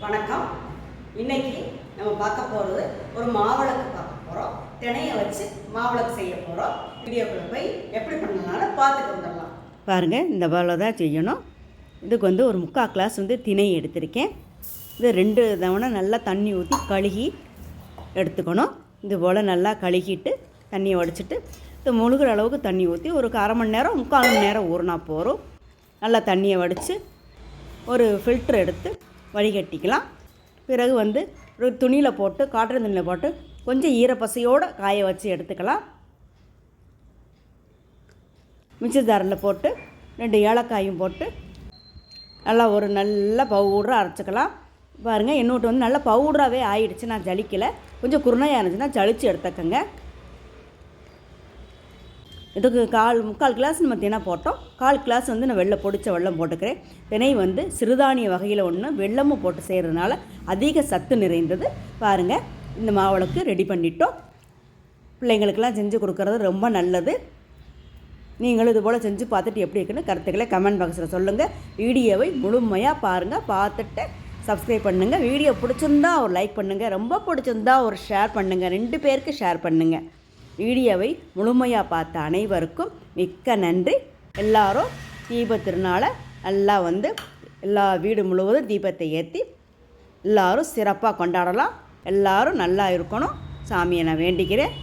வணக்கம். இன்னைக்கு நம்ம பார்க்க போகிறது ஒரு மாவிளக்கு பார்க்க போகிறோம். தினையை வச்சு மாவிளக்கு செய்ய போகிறோம். வீடியோக்குள்ள போய் எப்படி பண்ணலாம்னு பார்த்துட்டு வந்துடலாம். பாருங்கள், இந்த போல தான் செய்யணும். இதுக்கு ஒரு 3/4 கிளாஸ் திணை எடுத்திருக்கேன். இது 2 தவணை நல்லா தண்ணி ஊற்றி கழுகி எடுத்துக்கணும். இது போல் நல்லா கழுகிட்டு தண்ணியை வடிச்சிட்டு இது முழுகிற அளவுக்கு தண்ணி ஊற்றி ஒரு 1/2 மணி நேரம் 3/4 மணி நேரம் ஊறினா போகிறோம். நல்லா தண்ணியை வடித்து ஒரு ஃபில்ட்ரு எடுத்து வடிகட்டிக்கலாம். பிறகு ஒரு துணியில் போட்டு காட்டன் துணியில் போட்டு கொஞ்சம் ஈரப்பசையோடு காய வச்சு எடுத்துக்கலாம். மிக்ஸி ஜாரில் போட்டு 2 ஏலக்காயும் போட்டு நல்லா ஒரு நல்ல பவுடராக அரைச்சிக்கலாம். பாருங்கள், என்னோட்டு நல்ல பவுடராகவே ஆயிடுச்சு. நான் ஜலிக்கலை. கொஞ்சம் குருணையாக இருந்துச்சுன்னா ஜலிச்சு எடுத்துக்கங்க. இதுக்கு 3/4 கிளாஸ் நம்ம தினை போட்டோம். 1/4 கிளாஸ் நான் வெள்ளை பொடிச்ச வெல்லம் போட்டுக்கிறேன். தினை சிறுதானிய வகையில் ஒன்று வெல்லமும் போட்டு செய்கிறதுனால அதிக சத்து நிறைந்தது. பாருங்கள், இந்த மாவிளக்கு ரெடி பண்ணிட்டோம். பிள்ளைங்களுக்கெல்லாம் செஞ்சு கொடுக்கறது ரொம்ப நல்லது. நீங்களும் இது போல் செஞ்சு பார்த்துட்டு எப்படி இருக்குன்னு கருத்துக்களை கமெண்ட் பாக்ஸில் சொல்லுங்கள். வீடியோவை முழுமையாக பாருங்கள். பார்த்துட்டு சப்ஸ்கிரைப் பண்ணுங்கள். வீடியோ பிடிச்சிருந்தா ஒரு லைக் பண்ணுங்கள். ரொம்ப பிடிச்சிருந்தா ஒரு ஷேர் பண்ணுங்கள். 2 பேருக்கு ஷேர் பண்ணுங்கள். வீடியோவை முழுமையாக பார்த்த அனைவருக்கும் மிக்க நன்றி. எல்லாரும் தீப திருநாளை நல்லா எல்லா வீடு முழுவதும் தீபத்தை ஏற்றி எல்லாரும் சிறப்பாக கொண்டாடலாம். எல்லாரும் நல்லா இருக்கணும். சாமியை நான் வேண்டிக்கிறேன்.